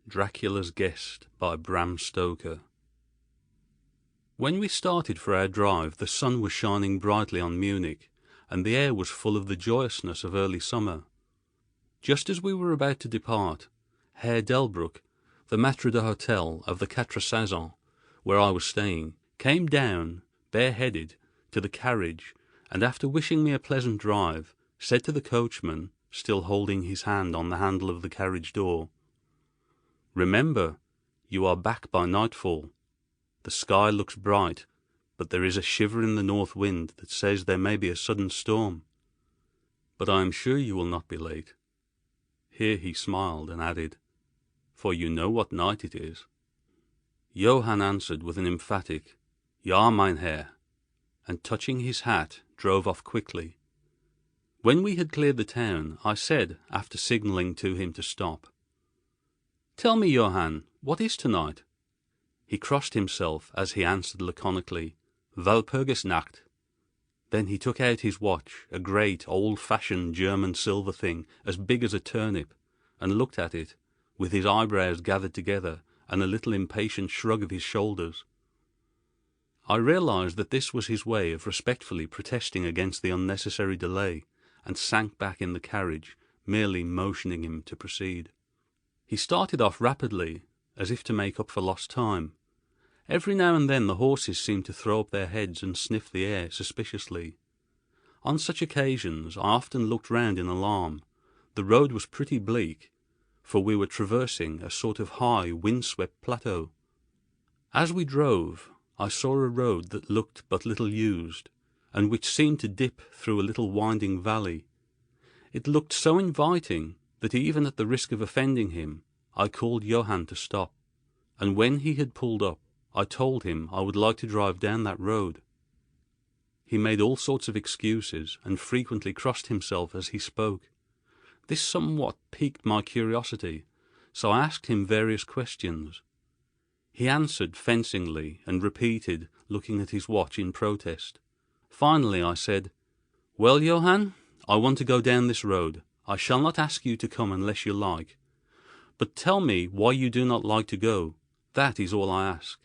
Dracula's Guest by Bram Stoker. When we started for our drive, the sun was shining brightly on Munich, and the air was full of the joyousness of early summer. Just as we were about to depart, Herr Delbruck, the maître d'hôtel of the Quatre Saisons, where I was staying, came down, bareheaded, to the carriage, and after wishing me a pleasant drive, said to the coachman, still holding his hand on the handle of the carriage door, "Remember, you are back by nightfall. The sky looks bright, but there is a shiver in the north wind that says there may be a sudden storm. But I am sure you will not be late." Here he smiled and added, "For you know what night it is." Johann answered with an emphatic, "Ja, mein Herr," and touching his hat, drove off quickly. When we had cleared the town, I said, after signalling to him to stop, "Tell me, Johann, what is tonight?" He crossed himself as he answered laconically, "Walpurgisnacht." Then he took out his watch, a great, old-fashioned German silver thing as big as a turnip, and looked at it, with his eyebrows gathered together and a little impatient shrug of his shoulders. I realized that this was his way of respectfully protesting against the unnecessary delay, and sank back in the carriage, merely motioning him to proceed. He started off rapidly, as if to make up for lost time. Every now and then the horses seemed to throw up their heads and sniff the air suspiciously. On such occasions I often looked round in alarm. The road was pretty bleak, for we were traversing a sort of high, wind-swept plateau. As we drove, I saw a road that looked but little used, and which seemed to dip through a little winding valley. It looked so inviting that even at the risk of offending him, I called Johann to stop, and when he had pulled up, I told him I would like to drive down that road. He made all sorts of excuses, and frequently crossed himself as he spoke. This somewhat piqued my curiosity, so I asked him various questions. He answered fencingly, and repeated, looking at his watch in protest. Finally I said, "Well, Johann, I want to go down this road. I shall not ask you to come unless you like. But tell me why you do not like to go. That is all I ask."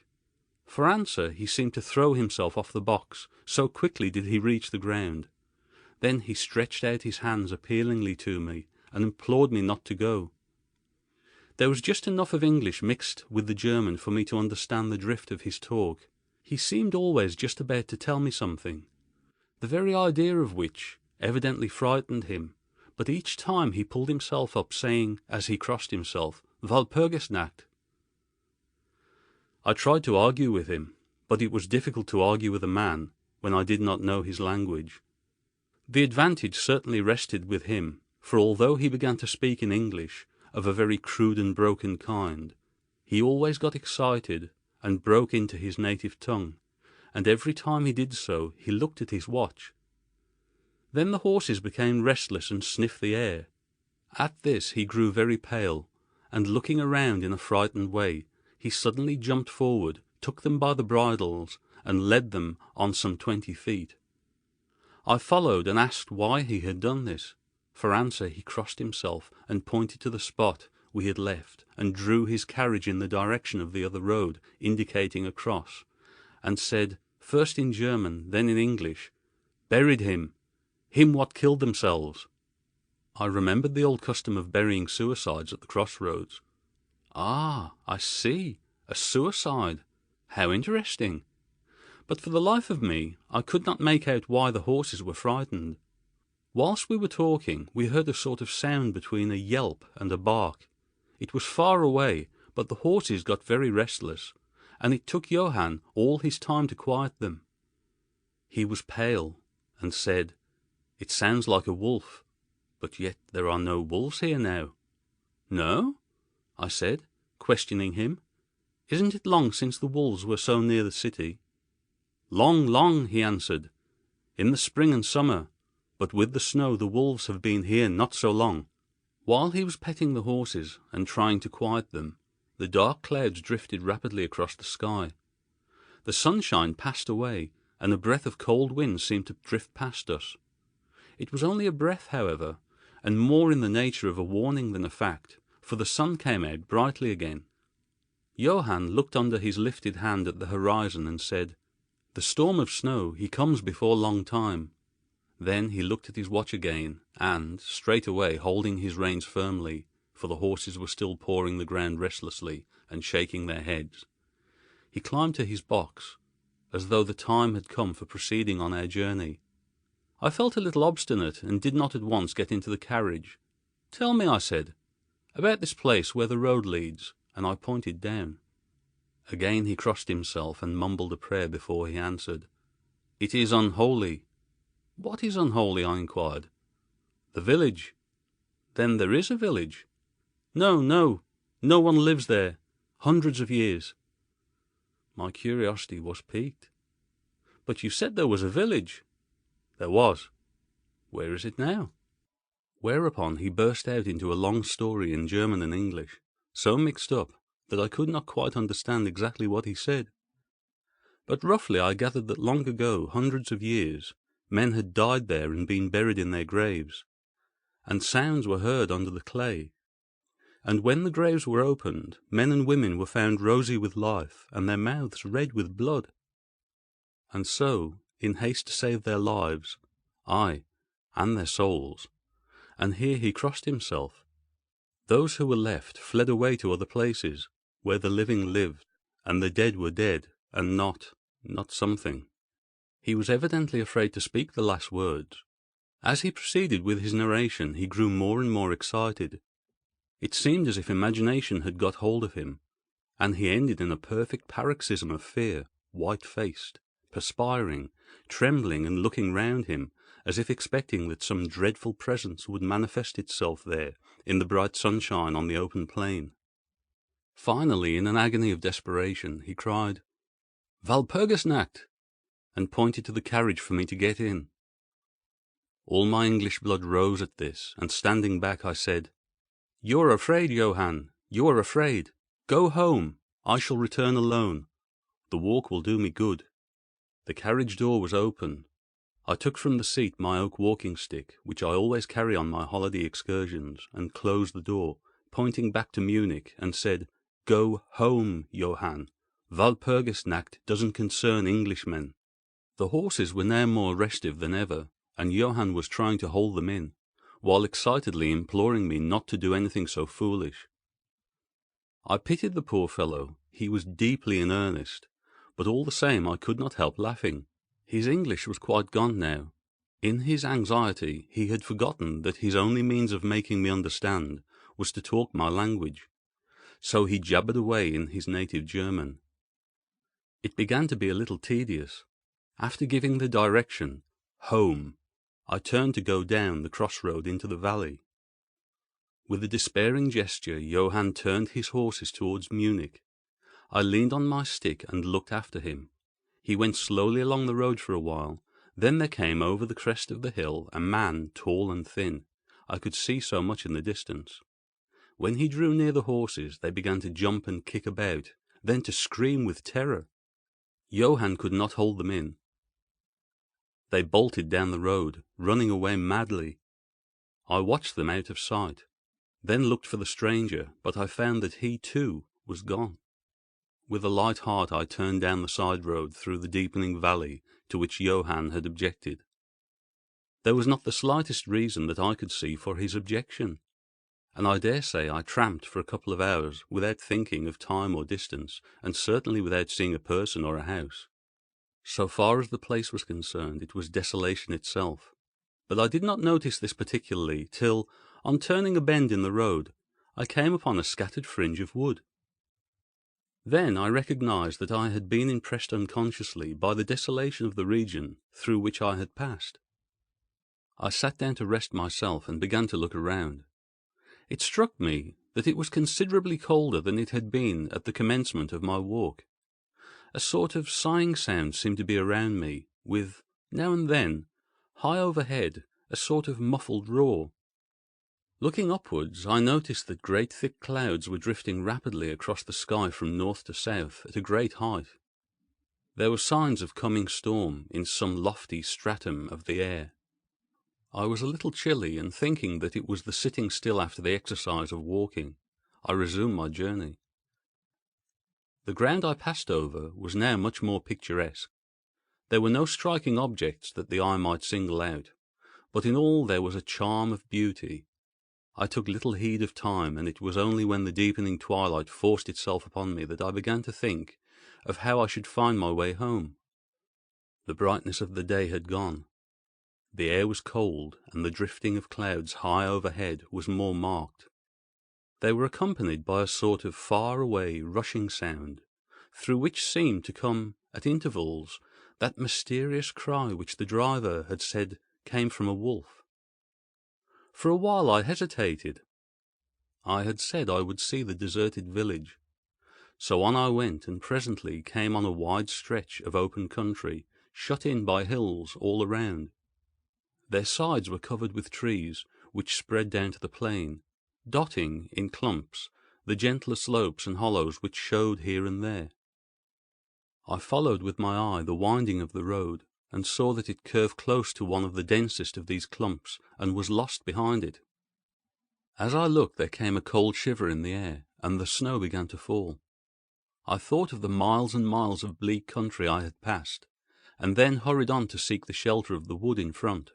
For answer he seemed to throw himself off the box, so quickly did he reach the ground. Then he stretched out his hands appealingly to me, and implored me not to go. There was just enough of English mixed with the German for me to understand the drift of his talk. He seemed always just about to tell me something, the very idea of which evidently frightened him, but each time he pulled himself up, saying, as he crossed himself, "Walpurgisnacht." I tried to argue with him, but it was difficult to argue with a man when I did not know his language. The advantage certainly rested with him, for although he began to speak in English, of a very crude and broken kind, he always got excited and broke into his native tongue, and every time he did so he looked at his watch. Then the horses became restless and sniffed the air. At this he grew very pale, and looking around in a frightened way, he suddenly jumped forward, took them by the bridles, and led them on some 20 feet. I followed and asked why he had done this. For answer he crossed himself and pointed to the spot we had left, and drew his carriage in the direction of the other road, indicating a cross, and said, first in German, then in English, "Buried him what killed themselves." I remembered the old custom of burying suicides at the crossroads. "Ah, I see, a suicide. How interesting." But for the life of me I could not make out why the horses were frightened. Whilst we were talking, we heard a sort of sound between a yelp and a bark. It was far away, but the horses got very restless, and it took Johann all his time to quiet them. He was pale, and said, "It sounds like a wolf, but yet there are no wolves here now." "No?" I said, questioning him. "Isn't it long since the wolves were so near the city?" "Long, long," he answered. "In the spring and summer, but with the snow the wolves have been here not so long." While he was petting the horses and trying to quiet them, the dark clouds drifted rapidly across the sky. The sunshine passed away, and a breath of cold wind seemed to drift past us. It was only a breath, however, and more in the nature of a warning than a fact, for the sun came out brightly again. Johann looked under his lifted hand at the horizon and said, "The storm of snow, he comes before long time." Then he looked at his watch again, and, straightway holding his reins firmly, for the horses were still pawing the ground restlessly and shaking their heads, he climbed to his box, as though the time had come for proceeding on our journey. I felt a little obstinate and did not at once get into the carriage. "Tell me," I said, "about this place where the road leads," and I pointed down. Again he crossed himself and mumbled a prayer before he answered. "It is unholy." "What is unholy?" I inquired. "The village." "Then there is a village?" "No, no. No one lives there. Hundreds of years." My curiosity was piqued. "But you said there was a village." "There was." "Where is it now?" Whereupon he burst out into a long story in German and English, so mixed up that I could not quite understand exactly what he said. But roughly I gathered that long ago, hundreds of years, men had died there and been buried in their graves, and sounds were heard under the clay. And when the graves were opened, men and women were found rosy with life, and their mouths red with blood. And so, in haste to save their lives, ay, and their souls, and here he crossed himself, those who were left fled away to other places, where the living lived, and the dead were dead, and not something. He was evidently afraid to speak the last words. As he proceeded with his narration, he grew more and more excited. It seemed as if imagination had got hold of him, and he ended in a perfect paroxysm of fear, white-faced, perspiring, trembling and looking round him, as if expecting that some dreadful presence would manifest itself there in the bright sunshine on the open plain. Finally, in an agony of desperation, he cried, "Walpurgisnacht!" and pointed to the carriage for me to get in. All my English blood rose at this, and standing back I said, "You are afraid, Johann, you are afraid. Go home. I shall return alone. The walk will do me good." The carriage door was open. I took from the seat my oak walking stick, which I always carry on my holiday excursions, and closed the door, pointing back to Munich, and said, "Go home, Johann. Walpurgisnacht doesn't concern Englishmen." The horses were now more restive than ever, and Johann was trying to hold them in, while excitedly imploring me not to do anything so foolish. I pitied the poor fellow. He was deeply in earnest, but all the same I could not help laughing. His English was quite gone now. In his anxiety he had forgotten that his only means of making me understand was to talk my language, so he jabbered away in his native German. It began to be a little tedious. After giving the direction, home, I turned to go down the crossroad into the valley. With a despairing gesture, Johann turned his horses towards Munich. I leaned on my stick and looked after him. He went slowly along the road for a while. Then there came over the crest of the hill a man, tall and thin. I could see so much in the distance. When he drew near the horses, they began to jump and kick about, then to scream with terror. Johann could not hold them in. They bolted down the road, running away madly. I watched them out of sight, then looked for the stranger, but I found that he, too, was gone. With a light heart I turned down the side road through the deepening valley to which Johann had objected. There was not the slightest reason that I could see for his objection, and I dare say I tramped for a couple of hours without thinking of time or distance, and certainly without seeing a person or a house. So far as the place was concerned, it was desolation itself, but I did not notice this particularly till, on turning a bend in the road, I came upon a scattered fringe of wood. Then I recognized that I had been impressed unconsciously by the desolation of the region through which I had passed. I sat down to rest myself and began to look around. It struck me that it was considerably colder than it had been at the commencement of my walk. A sort of sighing sound seemed to be around me, with, now and then, high overhead, a sort of muffled roar. Looking upwards, I noticed that great thick clouds were drifting rapidly across the sky from north to south at a great height. There were signs of coming storm in some lofty stratum of the air. I was a little chilly, and thinking that it was the sitting still after the exercise of walking, I resumed my journey. The ground I passed over was now much more picturesque. There were no striking objects that the eye might single out, but in all there was a charm of beauty. I took little heed of time, and it was only when the deepening twilight forced itself upon me that I began to think of how I should find my way home. The brightness of the day had gone. The air was cold, and the drifting of clouds high overhead was more marked. They were accompanied by a sort of far-away, rushing sound, through which seemed to come, at intervals, that mysterious cry which the driver had said came from a wolf. For a while I hesitated. I had said I would see the deserted village. So on I went, and presently came on a wide stretch of open country, shut in by hills all around. Their sides were covered with trees, which spread down to the plain, dotting, in clumps, the gentler slopes and hollows which showed here and there. I followed with my eye the winding of the road, and saw that it curved close to one of the densest of these clumps, and was lost behind it. As I looked there came a cold shiver in the air, and the snow began to fall. I thought of the miles and miles of bleak country I had passed, and then hurried on to seek the shelter of the wood in front.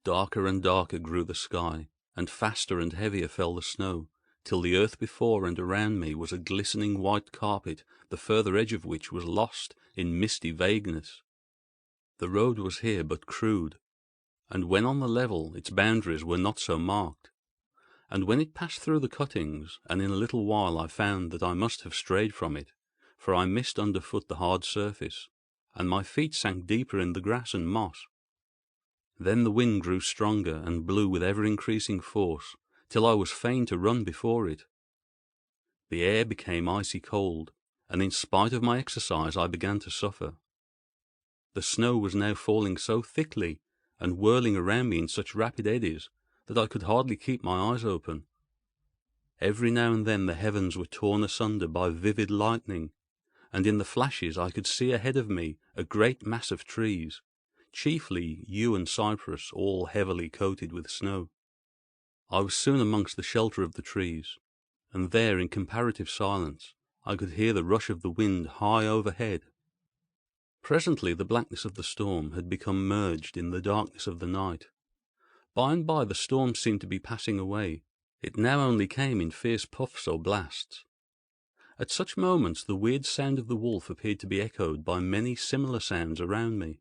Darker and darker grew the sky, and faster and heavier fell the snow, till the earth before and around me was a glistening white carpet, the further edge of which was lost in misty vagueness. The road was here but crude, and when on the level its boundaries were not so marked. And when it passed through the cuttings, and in a little while I found that I must have strayed from it, for I missed underfoot the hard surface, and my feet sank deeper in the grass and moss. Then the wind grew stronger and blew with ever-increasing force, till I was fain to run before it. The air became icy cold, and in spite of my exercise I began to suffer. The snow was now falling so thickly, and whirling around me in such rapid eddies, that I could hardly keep my eyes open. Every now and then the heavens were torn asunder by vivid lightning, and in the flashes I could see ahead of me a great mass of trees, chiefly yew and cypress, all heavily coated with snow. I was soon amongst the shelter of the trees, and there, in comparative silence, I could hear the rush of the wind high overhead. Presently the blackness of the storm had become merged in the darkness of the night. By and by the storm seemed to be passing away. It now only came in fierce puffs or blasts. At such moments the weird sound of the wolf appeared to be echoed by many similar sounds around me.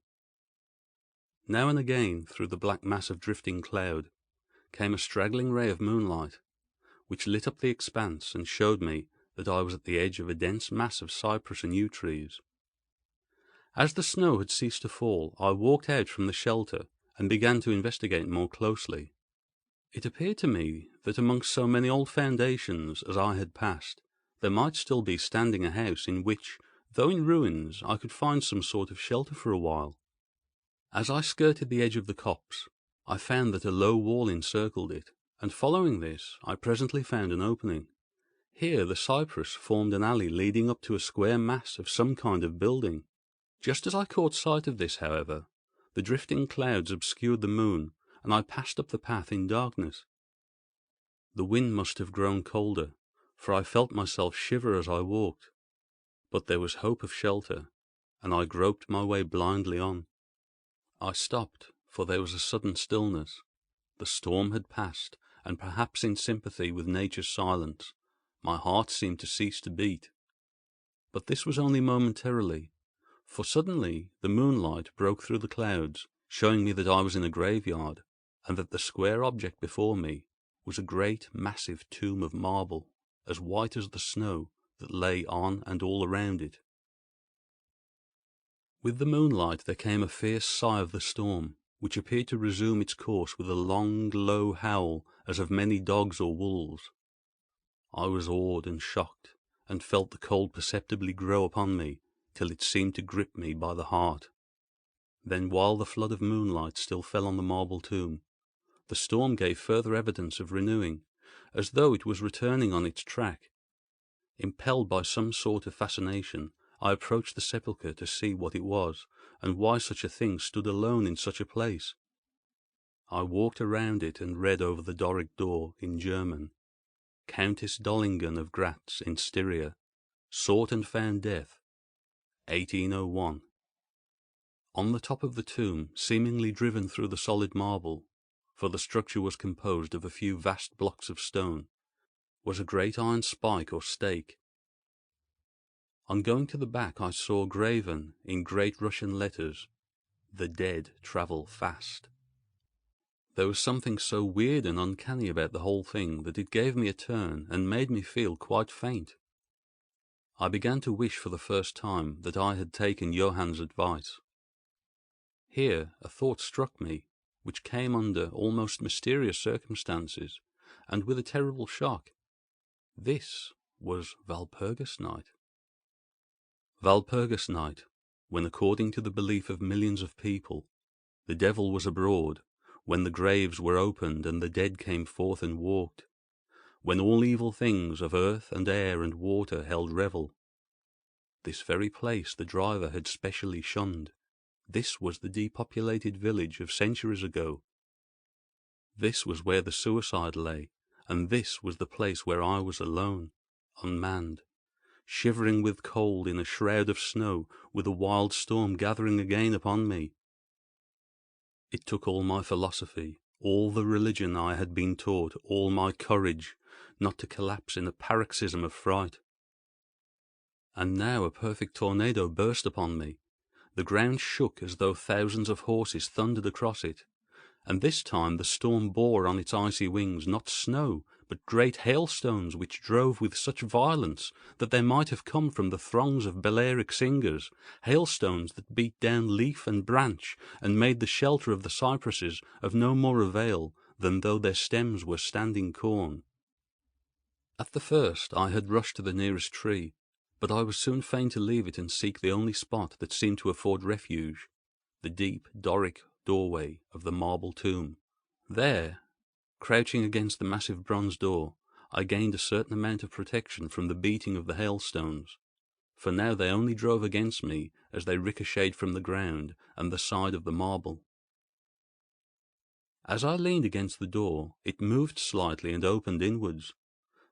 Now and again, through the black mass of drifting cloud, came a straggling ray of moonlight, which lit up the expanse and showed me that I was at the edge of a dense mass of cypress and yew trees. As the snow had ceased to fall, I walked out from the shelter and began to investigate more closely. It appeared to me that amongst so many old foundations as I had passed, there might still be standing a house in which, though in ruins, I could find some sort of shelter for a while. As I skirted the edge of the copse, I found that a low wall encircled it, and following this, I presently found an opening. Here the cypress formed an alley leading up to a square mass of some kind of building. Just as I caught sight of this, however, the drifting clouds obscured the moon, and I passed up the path in darkness. The wind must have grown colder, for I felt myself shiver as I walked. But there was hope of shelter, and I groped my way blindly on. I stopped, for there was a sudden stillness. The storm had passed, and perhaps in sympathy with nature's silence, my heart seemed to cease to beat. But this was only momentarily, for suddenly the moonlight broke through the clouds, showing me that I was in a graveyard, and that the square object before me was a great massive tomb of marble, as white as the snow that lay on and all around it. With the moonlight there came a fierce sigh of the storm, which appeared to resume its course with a long, low howl as of many dogs or wolves. I was awed and shocked, and felt the cold perceptibly grow upon me, till it seemed to grip me by the heart. Then, while the flood of moonlight still fell on the marble tomb, the storm gave further evidence of renewing, as though it was returning on its track. Impelled by some sort of fascination, I approached the sepulchre to see what it was, and why such a thing stood alone in such a place. I walked around it and read over the Doric door in German. Countess Dollingen of Gratz in Styria, sought and found death, 1801. On the top of the tomb, seemingly driven through the solid marble, for the structure was composed of a few vast blocks of stone, was a great iron spike or stake. On going to the back I saw graven, in great Russian letters, "The dead travel fast." There was something so weird and uncanny about the whole thing that it gave me a turn and made me feel quite faint. I began to wish for the first time that I had taken Johann's advice. Here a thought struck me, which came under almost mysterious circumstances, and with a terrible shock. This was Walpurgis Night. Walpurgis Night, when according to the belief of millions of people, the devil was abroad, when the graves were opened and the dead came forth and walked, when all evil things of earth and air and water held revel. This very place the driver had specially shunned. This was the depopulated village of centuries ago. This was where the suicide lay, and this was the place where I was alone, unmanned, shivering with cold in a shroud of snow, with a wild storm gathering again upon me. It took all my philosophy, all the religion I had been taught, all my courage, not to collapse in a paroxysm of fright. And now a perfect tornado burst upon me. The ground shook as though thousands of horses thundered across it, and this time the storm bore on its icy wings not snow, but great hailstones which drove with such violence that they might have come from the throngs of Balearic singers, hailstones that beat down leaf and branch and made the shelter of the cypresses of no more avail than though their stems were standing corn. At the first I had rushed to the nearest tree, but I was soon fain to leave it and seek the only spot that seemed to afford refuge, the deep Doric doorway of the marble tomb. There, crouching against the massive bronze door, I gained a certain amount of protection from the beating of the hailstones, for now they only drove against me as they ricocheted from the ground and the side of the marble. As I leaned against the door, it moved slightly and opened inwards.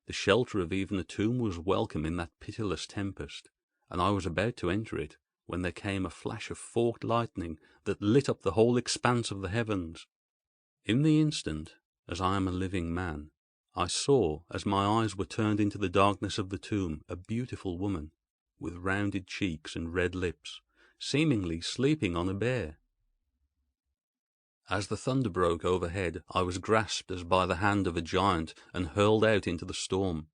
The shelter of even a tomb was welcome in that pitiless tempest, and I was about to enter it when there came a flash of forked lightning that lit up the whole expanse of the heavens. In the instant, as I am a living man, I saw, as my eyes were turned into the darkness of the tomb, a beautiful woman, with rounded cheeks and red lips, seemingly sleeping on a bier. As the thunder broke overhead, I was grasped as by the hand of a giant and hurled out into the storm.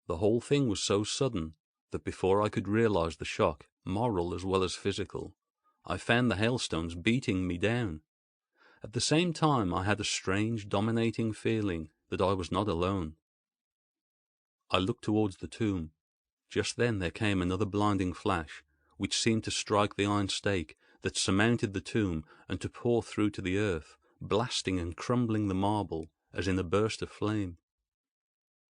The whole thing was so sudden that before I could realize the shock, moral as well as physical, I found the hailstones beating me down. At the same time I had a strange, dominating feeling that I was not alone. I looked towards the tomb. Just then there came another blinding flash, which seemed to strike the iron stake that surmounted the tomb and to pour through to the earth, blasting and crumbling the marble as in a burst of flame.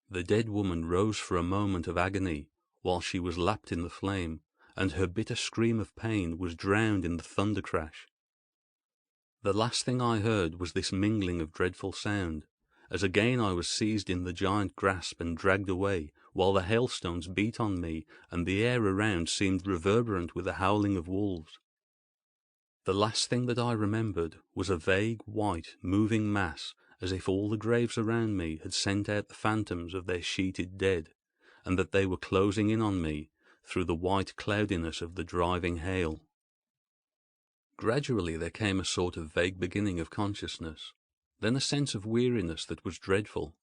The dead woman rose for a moment of agony while she was lapped in the flame, and her bitter scream of pain was drowned in the thunder crash. The last thing I heard was this mingling of dreadful sound, as again I was seized in the giant grasp and dragged away, while the hailstones beat on me and the air around seemed reverberant with the howling of wolves. The last thing that I remembered was a vague, white, moving mass, as if all the graves around me had sent out the phantoms of their sheeted dead, and that they were closing in on me through the white cloudiness of the driving hail. Gradually there came a sort of vague beginning of consciousness, then a sense of weariness that was dreadful.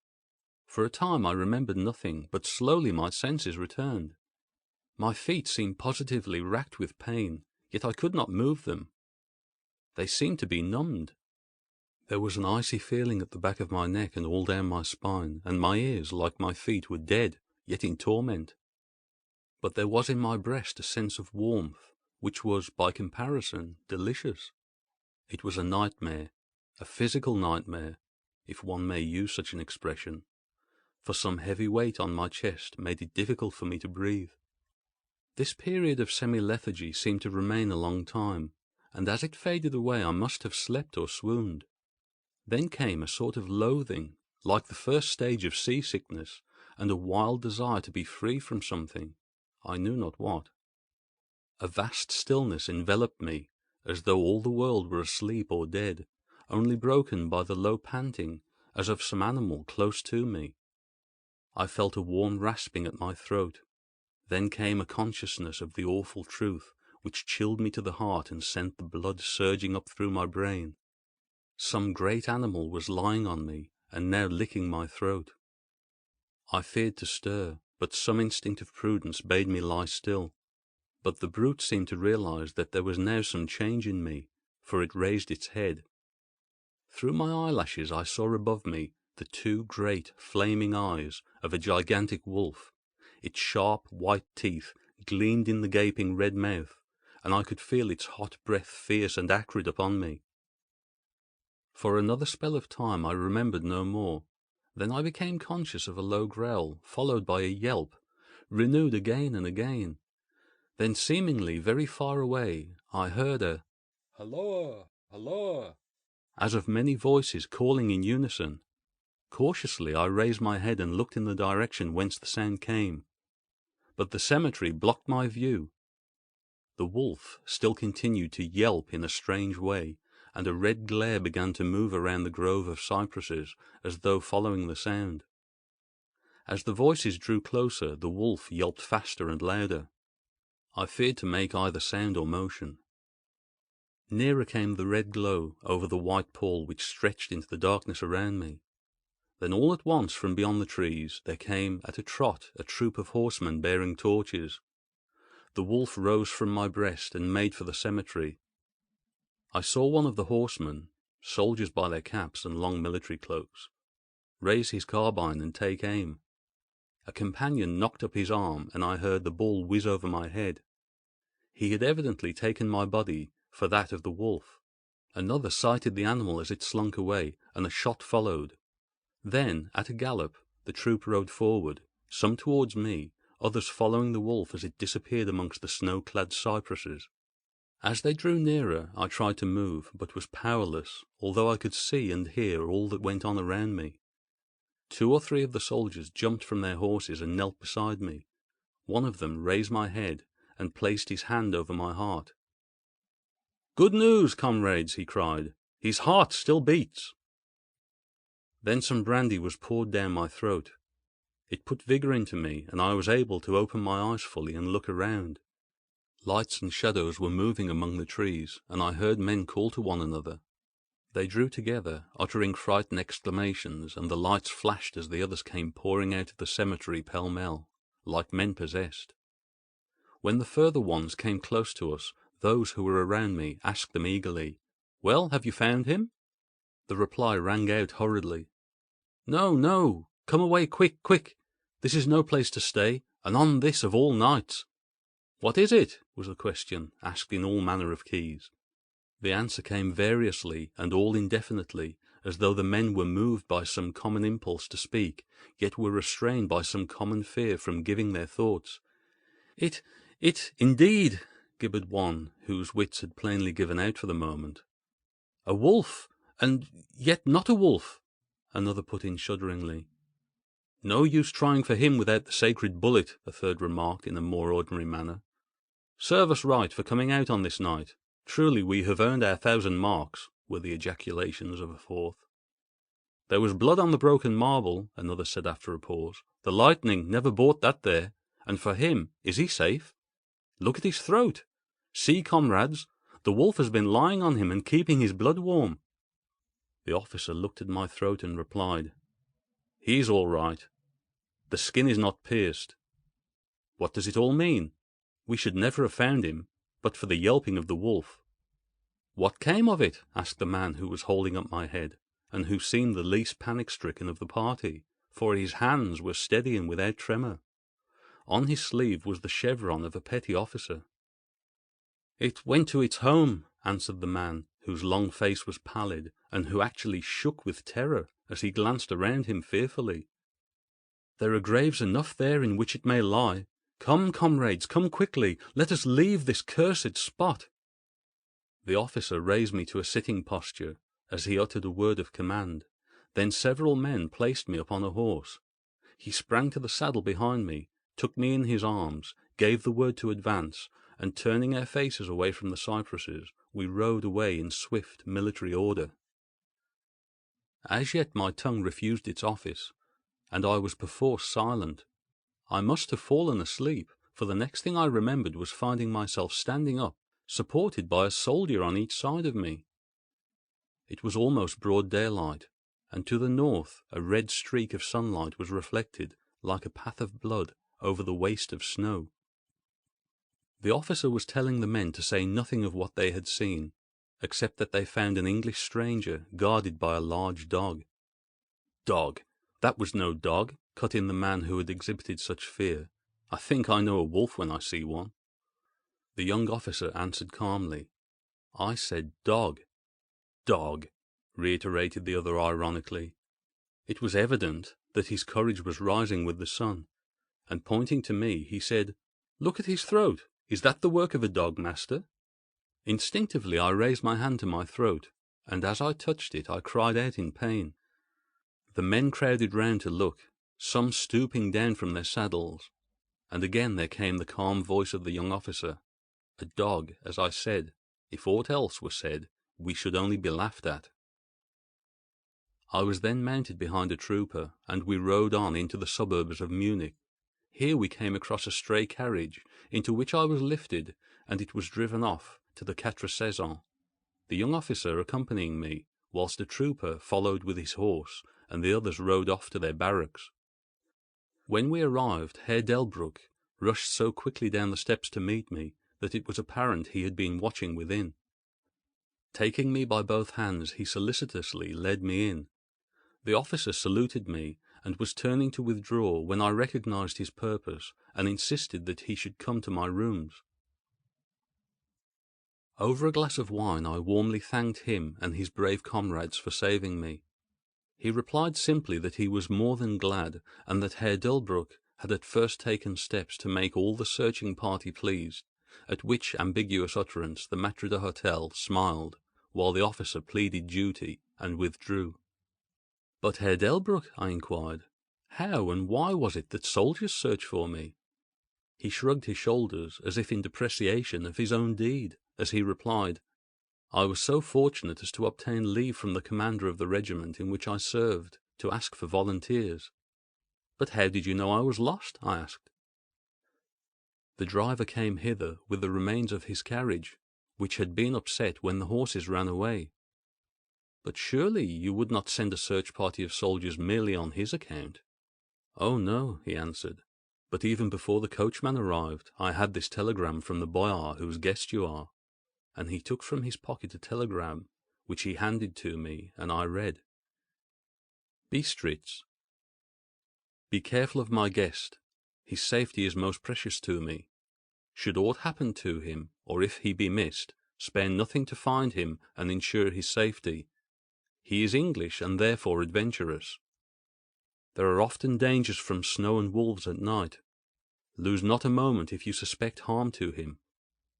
For a time I remembered nothing, but slowly my senses returned. My feet seemed positively racked with pain, yet I could not move them. They seemed to be numbed. There was an icy feeling at the back of my neck and all down my spine, and my ears, like my feet, were dead, yet in torment. But there was in my breast a sense of warmth, which was, by comparison, delicious. It was a nightmare, a physical nightmare, if one may use such an expression, for some heavy weight on my chest made it difficult for me to breathe. This period of semi-lethargy seemed to remain a long time, and as it faded away I must have slept or swooned. Then came a sort of loathing, like the first stage of seasickness, and a wild desire to be free from something, I knew not what. A vast stillness enveloped me, as though all the world were asleep or dead, only broken by the low panting as of some animal close to me. I felt a warm rasping at my throat. Then came a consciousness of the awful truth, which chilled me to the heart and sent the blood surging up through my brain. Some great animal was lying on me, and now licking my throat. I feared to stir, but some instinct of prudence bade me lie still. But the brute seemed to realize that there was now some change in me, for it raised its head. Through my eyelashes I saw above me the two great, flaming eyes of a gigantic wolf. Its sharp, white teeth gleamed in the gaping red mouth, and I could feel its hot breath fierce and acrid upon me. For another spell of time I remembered no more. Then I became conscious of a low growl, followed by a yelp, renewed again and again. Then, seemingly very far away, I heard a "Halloa! Halloa!" as of many voices calling in unison. Cautiously I raised my head and looked in the direction whence the sound came. But the cemetery blocked my view. The wolf still continued to yelp in a strange way, and a red glare began to move around the grove of cypresses as though following the sound. As the voices drew closer, the wolf yelped faster and louder. I feared to make either sound or motion. Nearer came the red glow over the white pall which stretched into the darkness around me. Then all at once from beyond the trees there came at a trot a troop of horsemen bearing torches. The wolf rose from my breast and made for the cemetery. I saw one of the horsemen, soldiers by their caps and long military cloaks, raise his carbine and take aim. A companion knocked up his arm, and I heard the ball whiz over my head. He had evidently taken my body for that of the wolf. Another sighted the animal as it slunk away, and a shot followed. Then, at a gallop, the troop rode forward, some towards me, others following the wolf as it disappeared amongst the snow-clad cypresses. As they drew nearer, I tried to move, but was powerless, although I could see and hear all that went on around me. 2 or 3 of the soldiers jumped from their horses and knelt beside me. One of them raised my head and placed his hand over my heart. "Good news, comrades," he cried. "His heart still beats." Then some brandy was poured down my throat. It put vigor into me, and I was able to open my eyes fully and look around. Lights and shadows were moving among the trees, and I heard men call to one another. They drew together, uttering frightened exclamations, and the lights flashed as the others came pouring out of the cemetery pell-mell, like men possessed. When the further ones came close to us, those who were around me asked them eagerly, "Well, have you found him?" The reply rang out hurriedly, "No, no! Come away quick, quick! This is no place to stay, and on this of all nights!" "What is it?" was the question, asked in all manner of keys. The answer came variously and all indefinitely, as though the men were moved by some common impulse to speak, yet were restrained by some common fear from giving their thoughts. It, indeed," gibbered one, whose wits had plainly given out for the moment. "A wolf, and yet not a wolf," another put in shudderingly. "No use trying for him without the sacred bullet," a third remarked in a more ordinary manner. "Serve us right for coming out on this night. Truly we have earned our 1,000 marks," were the ejaculations of a fourth. "There was blood on the broken marble," another said after a pause. "The lightning never brought that there. And for him, is he safe? Look at his throat. See, comrades, the wolf has been lying on him and keeping his blood warm." The officer looked at my throat and replied, "He's all right. The skin is not pierced. What does it all mean? We should never have found him, but for the yelping of the wolf." "What came of it?" asked the man who was holding up my head, and who seemed the least panic-stricken of the party, for his hands were steady and without tremor. On his sleeve was the chevron of a petty officer. "It went to its home," answered the man, whose long face was pallid, and who actually shook with terror as he glanced around him fearfully. "There are graves enough there in which it may lie. Come, comrades, come quickly. Let us leave this cursed spot." The officer raised me to a sitting posture as he uttered a word of command. Then several men placed me upon a horse. He sprang to the saddle behind me, took me in his arms, gave the word to advance, and turning our faces away from the cypresses, we rode away in swift military order. As yet my tongue refused its office, and I was perforce silent. I must have fallen asleep, for the next thing I remembered was finding myself standing up, supported by a soldier on each side of me. It was almost broad daylight, and to the north a red streak of sunlight was reflected, like a path of blood, over the waste of snow. The officer was telling the men to say nothing of what they had seen, except that they found an English stranger guarded by a large dog. "Dog! That was no dog," cut in the man who had exhibited such fear. "I think I know a wolf when I see one." The young officer answered calmly, "I said dog." "Dog," reiterated the other ironically. It was evident that his courage was rising with the sun, and pointing to me, he said, "Look at his throat. Is that the work of a dog, master?" Instinctively I raised my hand to my throat, and as I touched it I cried out in pain. The men crowded round to look, some stooping down from their saddles, and again there came the calm voice of the young officer. A dog, as I said. If aught else were said, we should only be laughed at. I was then mounted behind a trooper, and we rode on into the suburbs of Munich. Here we came across a stray carriage, into which I was lifted, and it was driven off to the Quatre Saisons, the young officer accompanying me, whilst a trooper followed with his horse, and the others rode off to their barracks. When we arrived, Herr Delbruck rushed so quickly down the steps to meet me that it was apparent he had been watching within. Taking me by both hands, he solicitously led me in. The officer saluted me, and was turning to withdraw when I recognized his purpose, and insisted that he should come to my rooms. Over a glass of wine I warmly thanked him and his brave comrades for saving me. He replied simply that he was more than glad, and that Herr Delbruck had at first taken steps to make all the searching party pleased, at which ambiguous utterance the maître d'hôtel smiled, while the officer pleaded duty and withdrew. "But Herr Delbruck," I inquired, "how and why was it that soldiers searched for me?" He shrugged his shoulders as if in depreciation of his own deed, as he replied, "I was so fortunate as to obtain leave from the commander of the regiment in which I served to ask for volunteers." "But how did you know I was lost?" I asked. "The driver came hither with the remains of his carriage, which had been upset when the horses ran away." "But surely you would not send a search party of soldiers merely on his account?" "Oh no," he answered, "but even before the coachman arrived I had this telegram from the boyar whose guest you are," and he took from his pocket a telegram, which he handed to me, and I read: "Bistritz. Be careful of my guest. His safety is most precious to me. Should aught happen to him, or if he be missed, spare nothing to find him and ensure his safety. He is English and therefore adventurous. There are often dangers from snow and wolves at night. Lose not a moment if you suspect harm to him.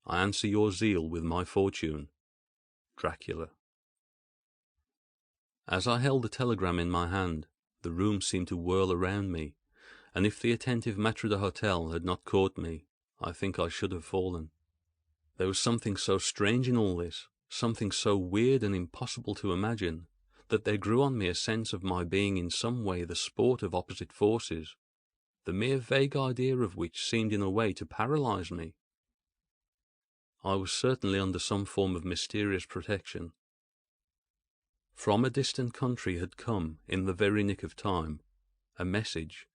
I answer your zeal with my fortune. Dracula." As I held the telegram in my hand, the room seemed to whirl around me, and if the attentive maître d'hôtel had not caught me, I think I should have fallen. There was something so strange in all this, something so weird and impossible to imagine, that there grew on me a sense of my being in some way the sport of opposite forces, the mere vague idea of which seemed in a way to paralyze me. I was certainly under some form of mysterious protection. From a distant country had come, in the very nick of time, a message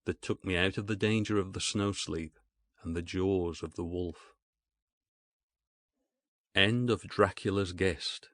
that took me out of the danger of the snow-sleep and the jaws of the wolf. End of Dracula's Guest.